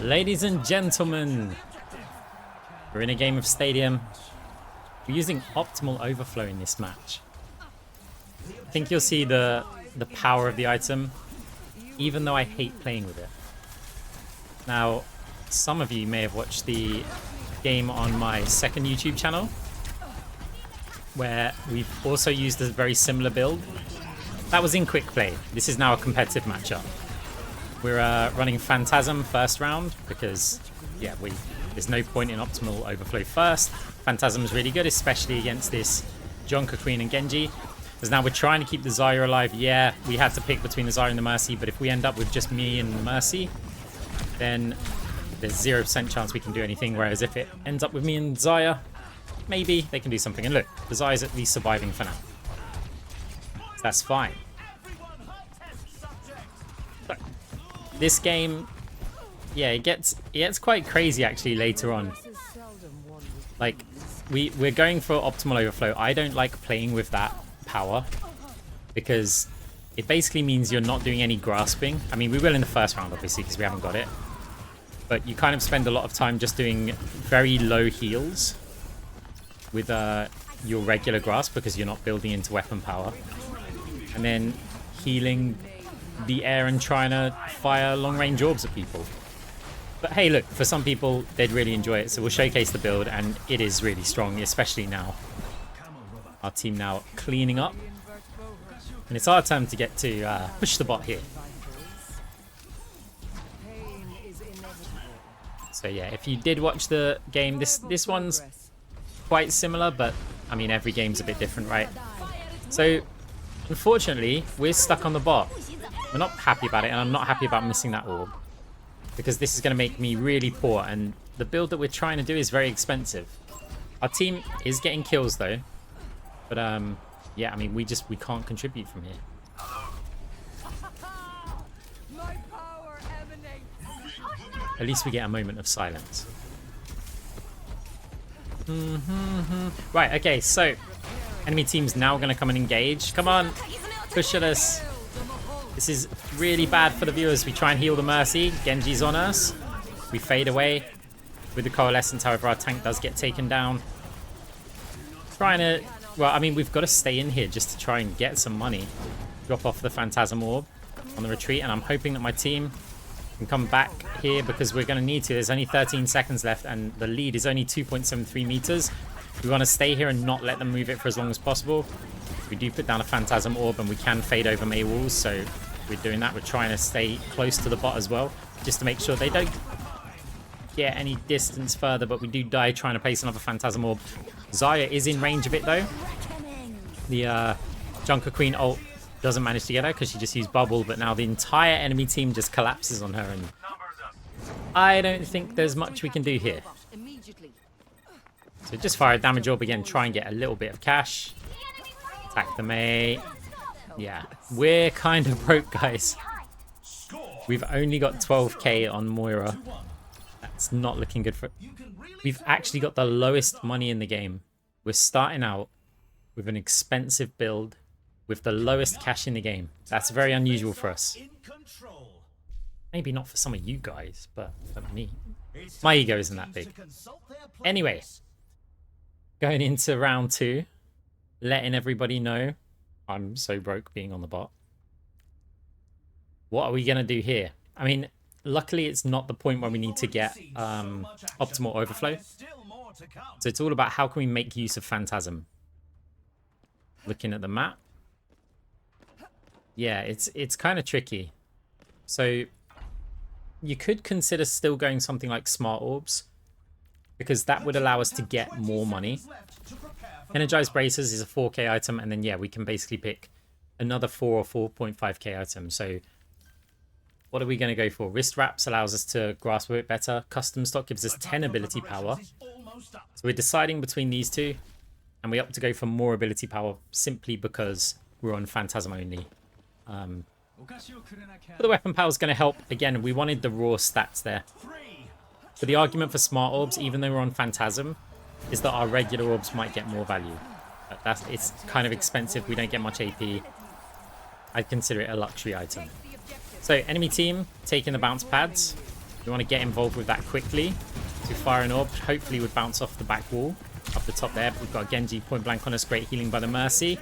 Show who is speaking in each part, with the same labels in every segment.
Speaker 1: Ladies and gentlemen, we're in a game of Stadium. We're using optimal overflow in this match. I think you'll see the power of the item, even though I hate playing with it. Now, some of you may have watched the game on my second YouTube channel, where we've also used a very similar build. That was in Quickplay. This is now a competitive matchup. We're running Phantasm first round because, yeah, there's no point in optimal overflow first. Phantasm is really good, especially against this Jonker Queen and Genji. Because now we're trying to keep the Zarya alive. Yeah, we had to pick between the Zarya and the Mercy, but if we end up with just me and the Mercy, then there's 0% chance we can do anything. Whereas if it ends up with me and Zarya, maybe they can do something. And look, the Zarya's at least surviving for now. So that's fine. So, this game, yeah, it gets quite crazy actually later on. Like, we're going for optimal overflow. I don't like playing with that power because it basically means you're not doing any grasping. I mean, we will in the first round, obviously, because we haven't got it. But you kind of spend a lot of time just doing very low heals with your regular grasp because you're not building into weapon power. And then healing the air and trying to fire long-range orbs at people. But hey, look, for some people, they'd really enjoy it. So we'll showcase the build, and it is really strong, especially now. Our team now cleaning up. And it's our turn to get to push the bot here. So yeah, if you did watch the game, this one's quite similar, but I mean, every game's a bit different, right? So unfortunately, we're stuck on the bot. We're not happy about it, and I'm not happy about missing that orb, because this is going to make me really poor, and the build that we're trying to do is very expensive. Our team is getting kills though, but yeah, I mean, we can't contribute from here. At least we get a moment of silence. Right, okay, so enemy team's now going to come and engage. Come on, push at us. This is really bad for the viewers. We try and heal the Mercy. Genji's on us. We fade away with the Coalescence. However, our tank does get taken down. Trying to... Well, I mean, we've got to stay in here just to try and get some money. Drop off the Phantasm Orb on the retreat. And I'm hoping that my team can come back here because we're going to need to. There's only 13 seconds left and the lead is only 2.73 meters. We want to stay here and not let them move it for as long as possible. We do put down a Phantasm Orb and we can fade over Mei walls, so we're doing that. We're trying to stay close to the bot as well, just to make sure they don't get any distance further, but we do die trying to place another Phantasm Orb. Zarya is in range of it though. The Junker Queen ult doesn't manage to get her because she just used Bubble, but now the entire enemy team just collapses on her, and I don't think there's much we can do here. So just fire a damage orb again, try and get a little bit of cash. Attack the Mei. Yeah, we're kind of broke, guys. We've only got 12k on Moira. That's not looking good for... We've actually got the lowest money in the game. We're starting out with an expensive build with the lowest cash in the game. That's very unusual for us. Maybe not for some of you guys, but for me. My ego isn't that big. Anyway, going into round 2, letting everybody know I'm so broke being on the bot. What are we going to do here? I mean, luckily it's not the point where we need to get optimal overflow. So it's all about how can we make use of Phantasm. Looking at the map. Yeah, it's kind of tricky. So you could consider still going something like Smart Orbs, because that would allow us to get more money. Energized Bracers is a 4k item, and then yeah, we can basically pick another 4 or 4.5k item. So what are we going to go for? Wrist Wraps allows us to grasp a bit better. Custom Stock gives us 10 ability power. So we're deciding between these two, and we opt to go for more ability power simply because we're on Phantasm only. But the weapon power is going to help. Again, we wanted the raw stats there. But the argument for Smart Orbs, even though we're on Phantasm, is that our regular orbs might get more value. But it's kind of expensive. We don't get much AP. I'd consider it a luxury item. So enemy team taking the bounce pads. We want to get involved with that quickly to fire an orb. Hopefully would bounce off the back wall up the top there. But we've got a Genji point blank on us. Great healing by the Mercy.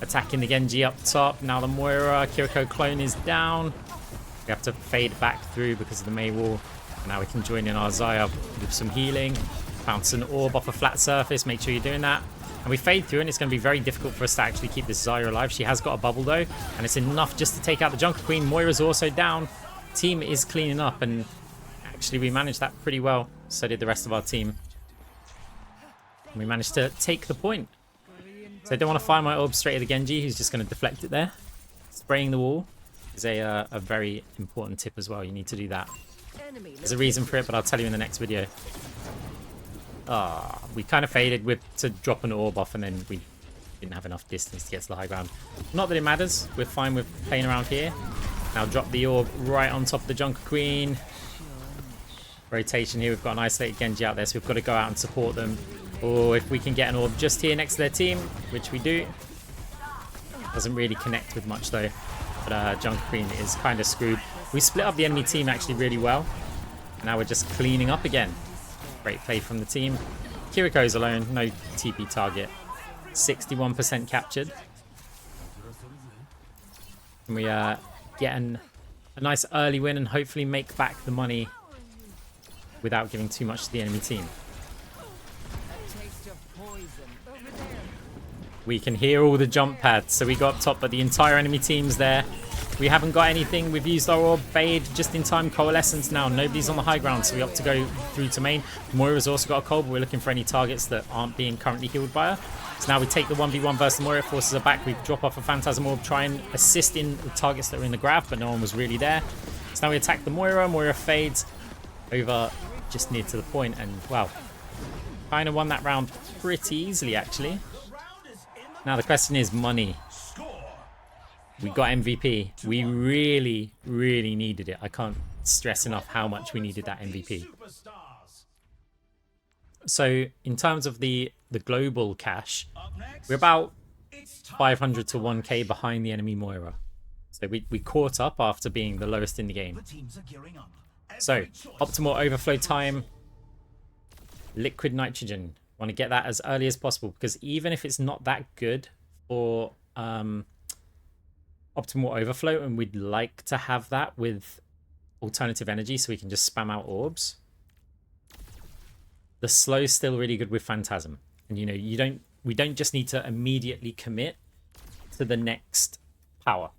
Speaker 1: Attacking the Genji up top. Now the Moira Kiriko clone is down. We have to fade back through because of the Mei wall. Now we can join in our Xayah with some healing. Bounce an orb off a flat surface. Make sure you're doing that. And we fade through, and it's going to be very difficult for us to actually keep this Xayah alive. She has got a bubble, though, and it's enough just to take out the Junker Queen. Moira's also down. Team is cleaning up, and actually we managed that pretty well. So did the rest of our team. And we managed to take the point. So I don't want to fire my orb straight at the Genji, who's just going to deflect it there. Spraying the wall is a very important tip as well. You need to do that. There's a reason for it, but I'll tell you in the next video. We kind of faded to drop an orb off, and then we didn't have enough distance to get to the high ground. Not that it matters. We're fine with playing around here. Now drop the orb right on top of the Junker Queen. Rotation here. We've got an isolated Genji out there, so we've got to go out and support them. Or if we can get an orb just here next to their team, which we do. Doesn't really connect with much though. But Junker Queen is kind of screwed. We split up the enemy team actually really well. Now we're just cleaning up again. Great play from the team. Kiriko's alone, no TP target. 61% captured. And we get a nice early win and hopefully make back the money without giving too much to the enemy team. We can hear all the jump pads, so we got up top, but the entire enemy team's there. We haven't got anything. We've used our orb. Fade just in time. Coalescence now. Nobody's on the high ground, so we have to go through to main. Moira's also got a cold, but we're looking for any targets that aren't being currently healed by her. So now we take the 1v1 versus Moira. Forces her back. We drop off a Phantasm Orb. Try and assist in the targets that are in the grab, but no one was really there. So now we attack the Moira. Moira fades over just near to the point, and wow. Kind of won that round pretty easily, actually. Now the question is money. We got MVP. We really, really needed it. I can't stress enough how much we needed that MVP. So in terms of the global cash, we're about 500 to 1k behind the enemy Moira. So we caught up after being the lowest in the game. So optimal overflow time. Liquid nitrogen. Want to get that as early as possible, because even if it's not that good for optimal overflow, and we'd like to have that with alternative energy so we can just spam out orbs, the slow's still really good with Phantasm. And you know, we don't just need to immediately commit to the next power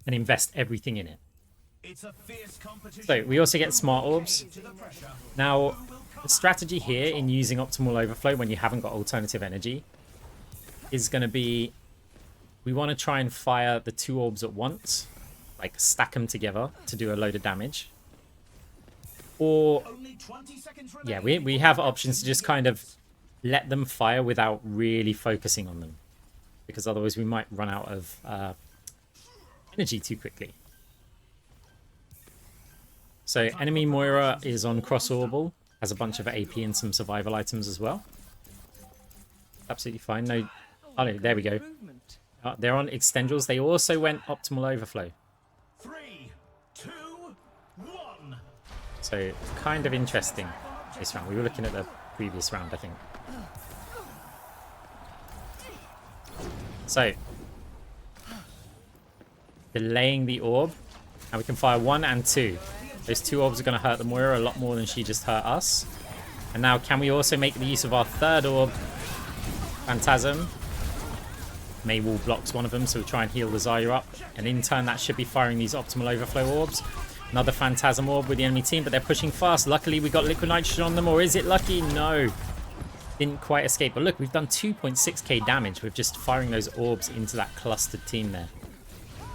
Speaker 1: and invest everything in it. So we also get smart orbs. Now the strategy here in using optimal overflow when you haven't got alternative energy is going to be, we want to try and fire the 2 orbs at once, like stack them together to do a load of damage. Or, yeah, we have options to just kind of let them fire without really focusing on them, because otherwise we might run out of energy too quickly. So enemy Moira is on cross orbal, has a bunch of AP and some survival items as well. Absolutely fine. No, oh no, there we go. They're on extendrils. They also went optimal overflow.
Speaker 2: 3, 2, 1.
Speaker 1: So kind of interesting this round. We were looking at the previous round, I think. So delaying the orb, and we can fire 1 and 2. Those 2 orbs are going to hurt the Moira a lot more than she just hurt us. And now can we also make the use of our 3rd orb, Phantasm? Mei wall blocks one of them, so we try and heal the Xayah up. And in turn, that should be firing these optimal overflow orbs. Another Phantasm orb with the enemy team, but they're pushing fast. Luckily, we got liquid nitrogen on them, or is it lucky? No. Didn't quite escape. But look, we've done 2.6k damage with just firing those orbs into that clustered team there.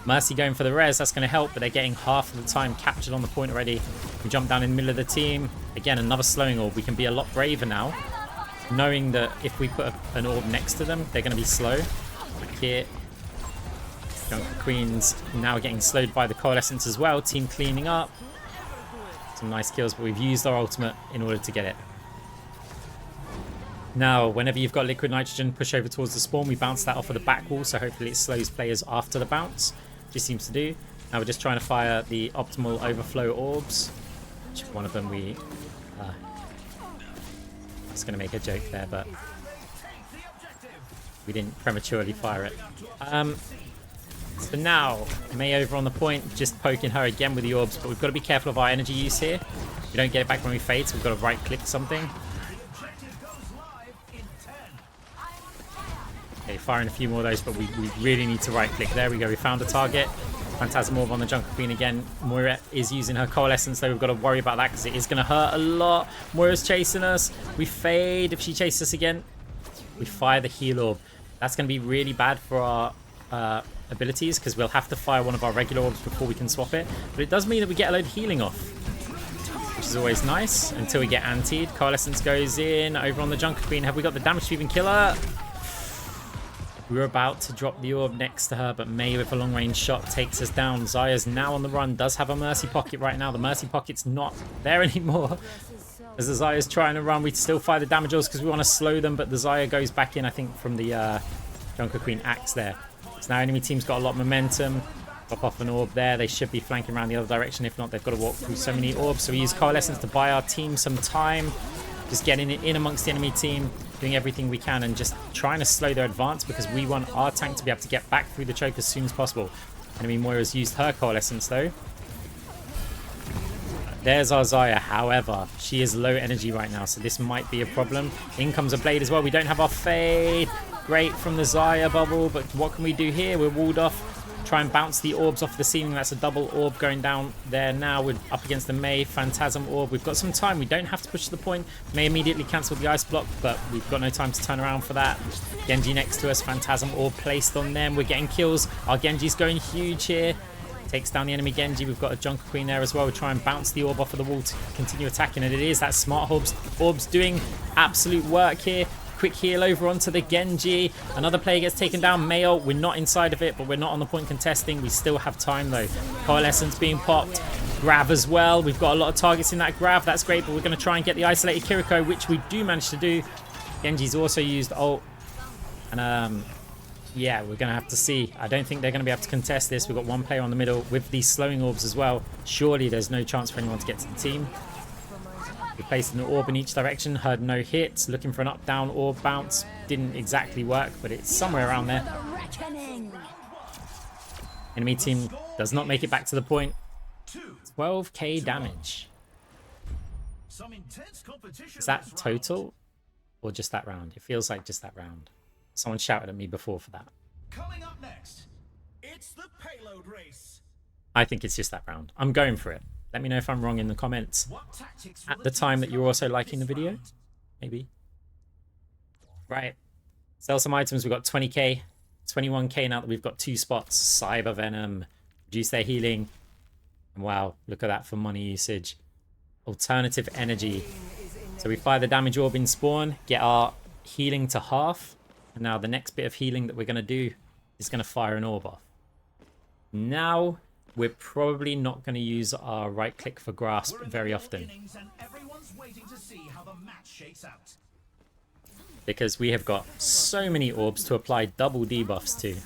Speaker 1: Mercy going for the res, that's going to help, but they're getting half of the time captured on the point already. We jump down in the middle of the team. Again, another slowing orb. We can be a lot braver now, knowing that if we put an orb next to them, they're going to be slow. Like here, Junker Queen's now getting slowed by the Coalescence as well. Team cleaning up. Some nice kills, but we've used our ultimate in order to get it. Now, whenever you've got liquid nitrogen, push over towards the spawn. We bounce that off of the back wall, so hopefully it slows players after the bounce. Just seems to do. Now we're just trying to fire the optimal overflow orbs. Which one of them we... I was going to make a joke there, but we didn't prematurely fire it. So now, May over on the point, just poking her again with the orbs, but we've got to be careful of our energy use here. We don't get it back when we fade, so we've got to right-click something. Okay, firing a few more of those, but we really need to right-click. There we go, we found a target. Phantasm Orb on the Junker Queen again. Moira is using her Coalescence, though we've got to worry about that because it is going to hurt a lot. Moira's chasing us. We fade if she chases us again. We fire the Heal Orb. That's going to be really bad for our abilities because we'll have to fire one of our regular orbs before we can swap it. But it does mean that we get a load of healing off, which is always nice until we get antied. Coalescence goes in over on the Junker Queen. Have we got the damage to even kill her? We were about to drop the orb next to her, but May with a long-range shot takes us down. Zaya's now on the run, does have a Mercy Pocket right now. The Mercy Pocket's not there anymore. As the Zaya's trying to run, we still fire the damage orbs because we want to slow them, but the Zaya goes back in, I think, from the Junker Queen axe there. So now enemy team's got a lot of momentum. Pop off an orb there. They should be flanking around the other direction. If not, they've got to walk through so many orbs. So we use Coalescence to buy our team some time. Just getting it in amongst the enemy team, doing everything we can and just trying to slow their advance because we want our tank to be able to get back through the choke as soon as possible. Enemy Moira's used her Coalescence though. There's our Zaya, however, she is low energy right now, so this might be a problem. In comes a Blade as well. We don't have our Fade. Great from the Zaya bubble, but what can we do here? We're walled off. Try and bounce the orbs off the ceiling. That's a double orb going down there now. We're up against the May Phantasm Orb. We've got some time. We don't have to push to the point. May immediately cancel the ice block, but we've got no time to turn around for that. Genji next to us. Phantasm Orb placed on them. We're getting kills. Our Genji's going huge here. Takes down the enemy Genji. We've got a Junker Queen there as well. We try and bounce the orb off of the wall to continue attacking. And it is that smart orbs doing absolute work here. Quick heal over onto the Genji. Another player gets taken down. Mail, we're not inside of it, but we're not on the point contesting. We still have time though. Coalescence being popped. Grab as well. We've got a lot of targets in that grab. That's great, but we're going to try and get the isolated Kiriko, which we do manage to do. Genji's also used ult. And yeah, we're going to have to see. I don't think they're going to be able to contest this. We've got one player on the middle with these slowing orbs as well. Surely there's no chance for anyone to get to the team. We placed an orb in each direction, heard no hits, looking for an up-down orb bounce. Didn't exactly work, but it's somewhere around there. Enemy team does not make it back to the point. 12k damage. Is that total or just that round? It feels like just that round. Someone shouted at me before for that.
Speaker 2: Coming up next, it's the payload race.
Speaker 1: I think it's just that round. I'm going for it. Let me know if I'm wrong in the comments at the time that you're also liking the video. Maybe. Right. Sell some items. We've got 20k, 21k now that we've got 2 spots. Cyber Venom. Reduce their healing. And wow, look at that for money usage. Alternative energy. So we fire the damage orb in spawn, get our healing to half. And now the next bit of healing that we're going to do is going to fire an orb off. Now we're probably not going to use our right click for grasp very often. Because we have got so many orbs to apply double debuffs to.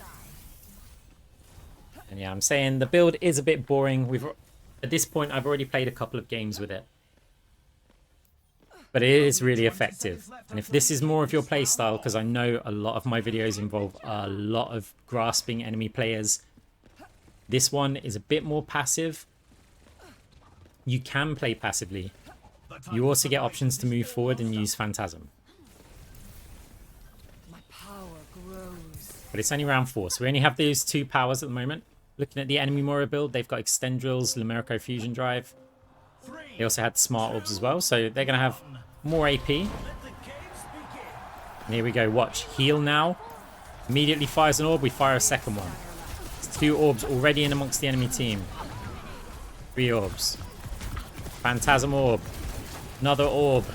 Speaker 1: And yeah, I'm saying the build is a bit boring. At this point, I've already played a couple of games with it. But it is really effective. And if this is more of your playstyle, because I know a lot of my videos involve a lot of grasping enemy players, this one is a bit more passive. You can play passively. You also get options to move forward and use Phantasm. But it's only round 4, so we only have those 2 powers at the moment. Looking at the enemy Moira build, they've got Extend Drills, Lumerico Fusion Drive. They also had Smart Orbs as well, so they're going to have more AP. And here we go, watch. Heal now. Immediately fires an orb, we fire a second one. 2 orbs already in amongst the enemy team. 3 orbs. Phantasm Orb. Another orb.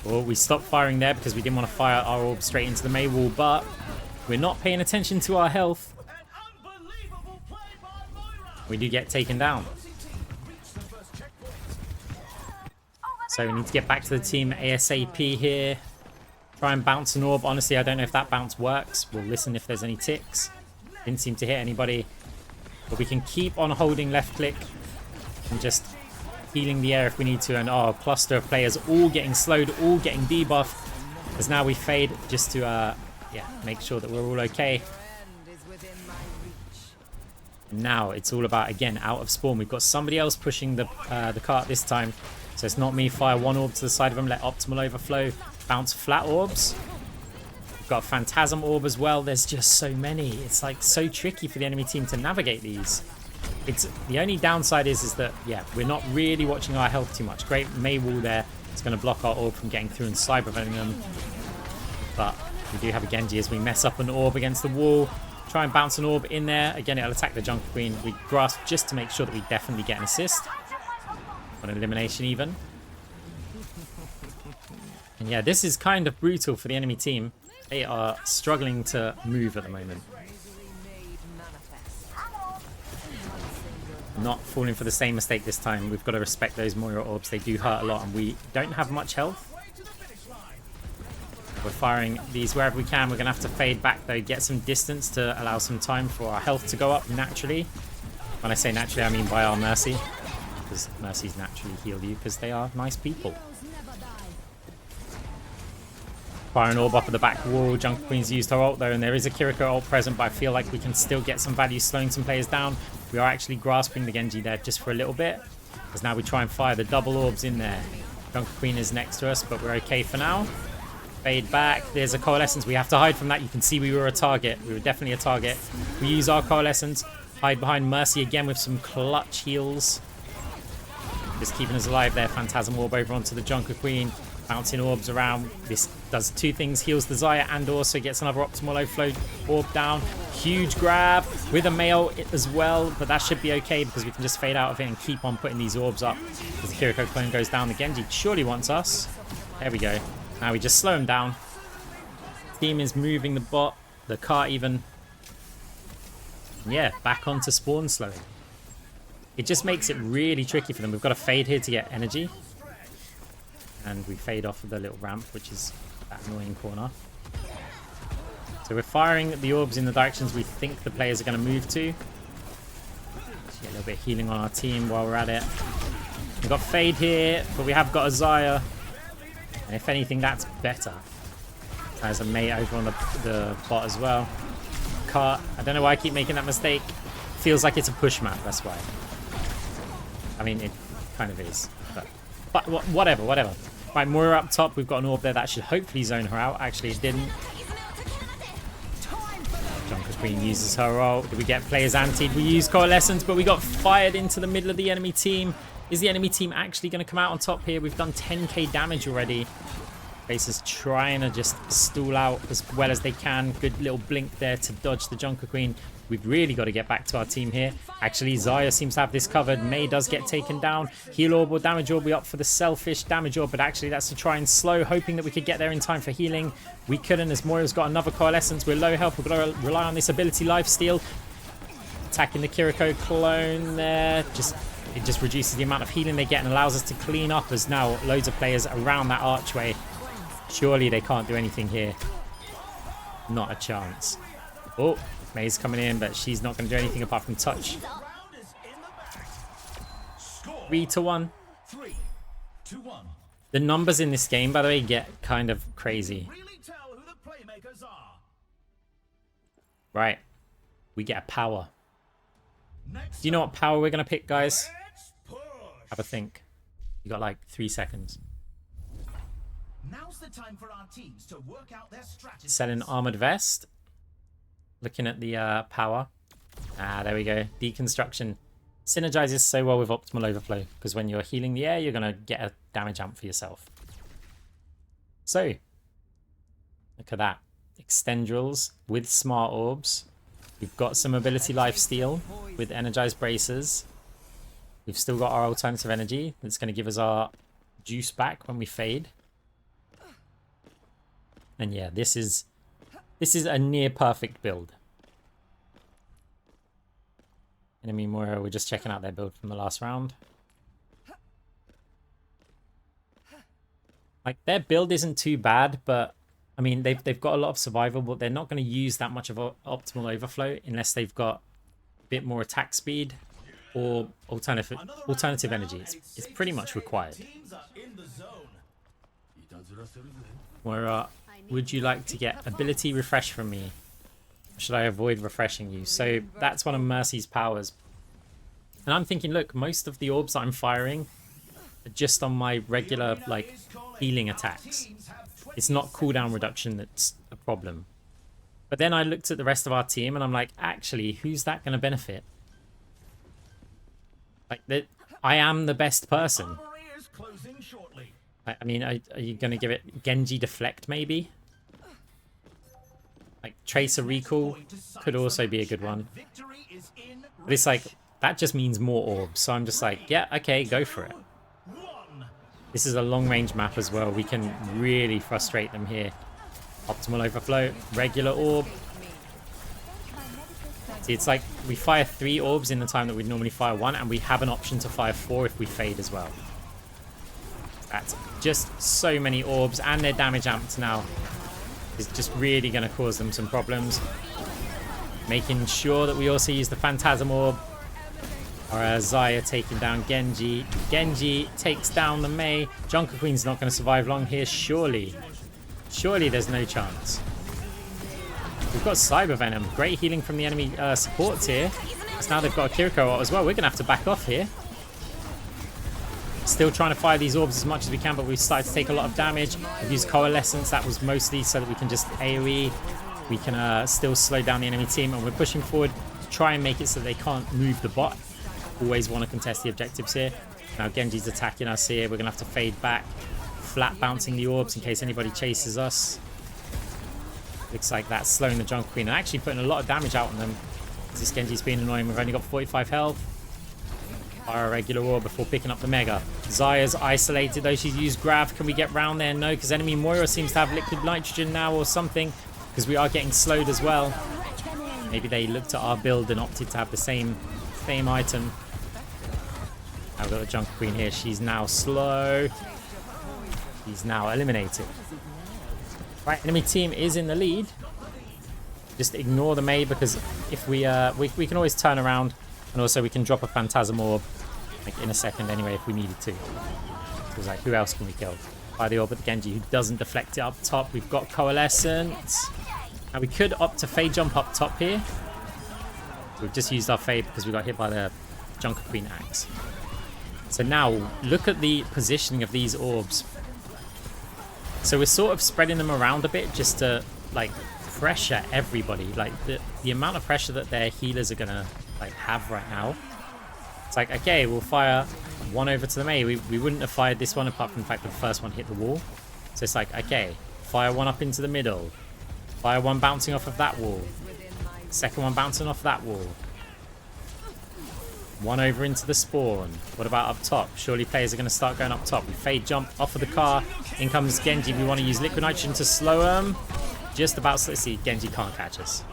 Speaker 1: Well, we stopped firing there because we didn't want to fire our orb straight into the May wall, but we're not paying attention to our health. We do get taken down. So we need to get back to the team ASAP here. Try and bounce an orb. Honestly, I don't know if that bounce works. We'll listen if there's any ticks. Didn't seem to hit anybody. But we can keep on holding left click and just healing the air if we need to. And a cluster of players all getting slowed, all getting debuffed. As now we fade just to yeah, make sure that we're all okay. Now it's all about, again, out of spawn. We've got somebody else pushing the cart this time. So it's not me. Fire one orb to the side of them. Let optimal overflow. Bounce flat orbs. We've got a phantasm orb as well. There's just so many. It's like so tricky for the enemy team to navigate these. It's the only downside is that, yeah, we're not really watching our health too much. Great May wall there. It's going to block our orb from getting through and cybervening them. But we do have a Genji as we mess up an orb against the wall. Try and bounce an orb in there. Again, it'll attack the Junker Queen. We grasp just to make sure that we definitely get an assist. An elimination even. And yeah, this is kind of brutal for the enemy team. They are struggling to move at the moment. Not falling for the same mistake this time. We've got to respect those Moira orbs. They do hurt a lot and we don't have much health. We're firing these wherever we can. We're going to have to fade back though, get some distance to allow some time for our health to go up naturally. When I say naturally, I mean by our Mercy. Because Mercies naturally heal you because they are nice people. Fire an orb off of the back wall. Junker Queen's used her ult though, and there is a Kiriko ult present, but I feel like we can still get some value slowing some players down. We are actually grasping the Genji there just for a little bit. Because now we try and fire the double orbs in there. Junker Queen is next to us, but we're okay for now. Fade back. There's a Coalescence. We have to hide from that. You can see we were a target. We were definitely a target. We use our Coalescence. Hide behind Mercy again with some clutch heals. Just keeping us alive there. Phantasm Orb over onto the Junker Queen. Bouncing orbs around. This does two things. Heals the Xayah and also gets another optimal overflow orb down. Huge grab with a mail as well. But that should be okay because we can just fade out of it and keep on putting these orbs up. As the Kiriko clone goes down, the Genji surely wants us. There we go. Now we just slow him down. Team is moving the bot. The cart even. Yeah, back onto spawn slowing. It just makes it really tricky for them. We've got to fade here to get energy. And we fade off of the little ramp, which is that annoying corner. So we're firing the orbs in the directions we think the players are going to move to. Get a little bit of healing on our team while we're at it. We've got fade here, but we have got a Xayah. And if anything, that's better. There's a mate over on the bot as well. Cart. I don't know why I keep making that mistake. Feels like it's a push map, that's why. I mean, it kind of is. But whatever. Right, Moira up top. We've got an orb there that should hopefully zone her out. Actually, it didn't. Junker Queen uses her ult. Did we get players antied? We used Coalescence, but we got fired into the middle of the enemy team. Is the enemy team actually going to come out on top here? We've done 10k damage already. Base is trying to just stall out as well as they can. Good little blink there to dodge the Junker Queen. We've really got to get back to our team here. Actually, Xayah seems to have this covered. May does get taken down. Heal orb or damage orb. We opt for the selfish damage orb, but actually that's to try and slow, hoping that we could get there in time for healing. We couldn't as Moira's got another Coalescence. We're low health. We've got to rely on this ability lifesteal. Attacking the Kiriko clone there. It just reduces the amount of healing they get and allows us to clean up as now loads of players around that archway. Surely they can't do anything here. Not a chance. Oh, May's coming in, but she's not going to do anything apart from touch. 3-1. The numbers in this game, by the way, get kind of crazy. Right. We get a power. Do you know what power we're going to pick, guys? Have a think. You got like 3 seconds.
Speaker 2: Now's the time for our teams to work out their strategy.
Speaker 1: Selling armored vest. Looking at the power. There we go. Deconstruction. Synergizes so well with optimal overflow. Because when you're healing the air, you're going to get a damage amp for yourself. So. Look at that. Extendrils with smart orbs. We've got some ability lifesteal with energized braces. We've still got our alternative energy. That's going to give us our juice back when we fade. And yeah, this is a near perfect build. Enemy Moira, we're just checking out their build from the last round. Like, their build isn't too bad, but I mean, they've got a lot of survival, but they're not going to use that much of optimal overflow unless they've got bit more attack speed or alternative energy. It's pretty much required. Moira, would you like to get ability refresh from me? Should I avoid refreshing you? So that's one of Mercy's powers. And I'm thinking, look, most of the orbs that I'm firing are just on my regular, like, healing attacks. It's not cooldown reduction that's a problem. But then I looked at the rest of our team and I'm like, actually, who's that going to benefit? Like, I am the best person. I mean, are you going to give it Genji deflect, maybe? Like, Tracer recall could also be a good one. But it's like, that just means more orbs. So I'm just like, yeah, okay, go for it. This is a long-range map as well. We can really frustrate them here. Optimal overflow, regular orb. See, it's like we fire 3 orbs in the time that we'd normally fire 1, and we have an option to fire 4 if we fade as well. That's just so many orbs, and their damage amped now is just really going to cause them some problems. Making sure that we also use the Phantasm Orb. Our Xayah taking down Genji. Genji takes down the Mei. Junker Queen's not going to survive long here, surely. Surely there's no chance. We've got Cyber Venom. Great healing from the enemy supports here. So now they've got a Kiriko ult as well. We're going to have to back off here. Still trying to fire these orbs as much as we can, but we've started to take a lot of damage. We've used Coalescence. That was mostly so that we can just AoE. We can still slow down the enemy team, and we're pushing forward to try and make it so they can't move the bot. Always want to contest the objectives here. Now Genji's attacking us here. We're going to have to fade back. Flat bouncing the orbs in case anybody chases us. Looks like that's slowing the Junker Queen and actually putting a lot of damage out on them. This Genji's been annoying. We've only got 45 health. Fire a regular orb before picking up the Mega. Xayah's isolated though. She's used Grav. Can we get round there? No, because enemy Moira seems to have liquid nitrogen now or something. Because we are getting slowed as well. Maybe they looked at our build and opted to have the same item. Now we've got the Junker Queen here. She's now slow. He's now eliminated. Right, enemy team is in the lead. Just ignore the Mei because if we can always turn around, and also we can drop a Phantasm Orb like in a second anyway if we needed to. So it's like, who else can we kill? By the Orb at the Genji, who doesn't deflect it up top. We've got Coalescence. Now we could opt to Fade Jump up top here. We've just used our Fade because we got hit by the Junker Queen axe. So now look at the positioning of these orbs. So we're sort of spreading them around a bit just to like pressure everybody. Like the amount of pressure that their healers are gonna like have right now. It's like, okay, we'll fire one over to the Mei. We wouldn't have fired this one apart from the fact that the first one hit the wall. So it's like, okay, fire one up into the middle. Fire one bouncing off of that wall. Second one bouncing off that wall. One over into the spawn. What about up top? Surely players are going to start going up top. We fade jump off of the car. In comes Genji. We want to use liquid nitrogen to slow him. Just about. Let's see. Genji can't catch us.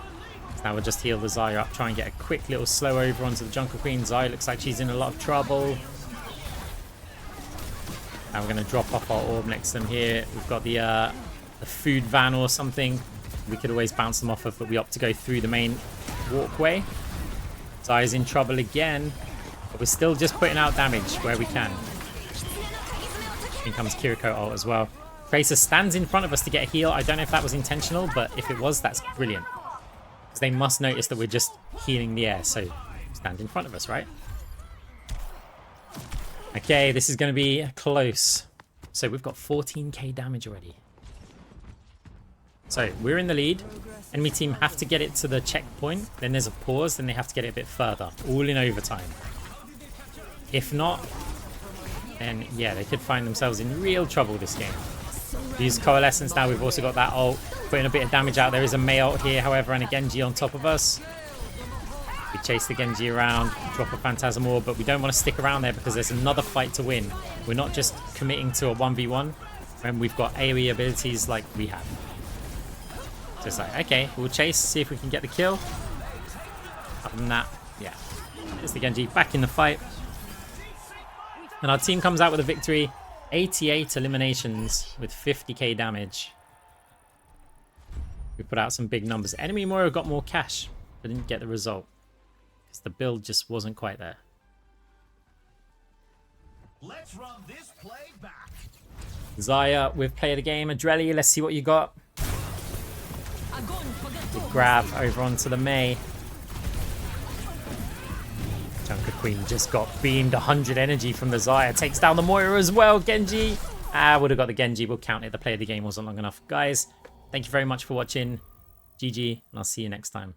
Speaker 1: So now we'll just heal the Xayah up. Try and get a quick little slow over onto the Junker Queen. Xayah looks like she's in a lot of trouble. Now we're going to drop off our orb next to them here. We've got the food van or something. We could always bounce them off of, but we opt to go through the main walkway. Xayah's in trouble again, but we're still just putting out damage where we can. In comes Kiriko ult as well. Tracer stands in front of us to get a heal. I don't know if that was intentional, but if it was, that's brilliant. Because they must notice that we're just healing the air, so stand in front of us, right? Okay, this is going to be close. So we've got 14k damage already. So we're in the lead. Enemy team have to get it to the checkpoint. Then there's a pause. Then they have to get it a bit further. All in overtime. If not, then yeah, they could find themselves in real trouble this game. Use Coalescence now. We've also got that ult. Putting a bit of damage out. There is a Mei ult here, however, and a Genji on top of us. We chase the Genji around. Drop a Phantasm Orb, but we don't want to stick around there because there's another fight to win. We're not just committing to a 1v1 when we've got AoE abilities like we have. So it's like, okay, we'll chase, see if we can get the kill. Other than that, yeah. There's the Genji back in the fight. And our team comes out with a victory. 88 eliminations with 50k damage. We put out some big numbers. Enemy Moira got more cash, but didn't get the result. because the build just wasn't quite there.
Speaker 2: Let's run this play back.
Speaker 1: Zaya with play of the game. Adrelli, let's see what you got. Good grab over onto the Mei. Junker Queen just got beamed 100 energy from the Zaya. Takes down the Moira as well. Genji. Would have got the Genji. We'll count it. The play of the game wasn't long enough. Guys, thank you very much for watching. GG, and I'll see you next time.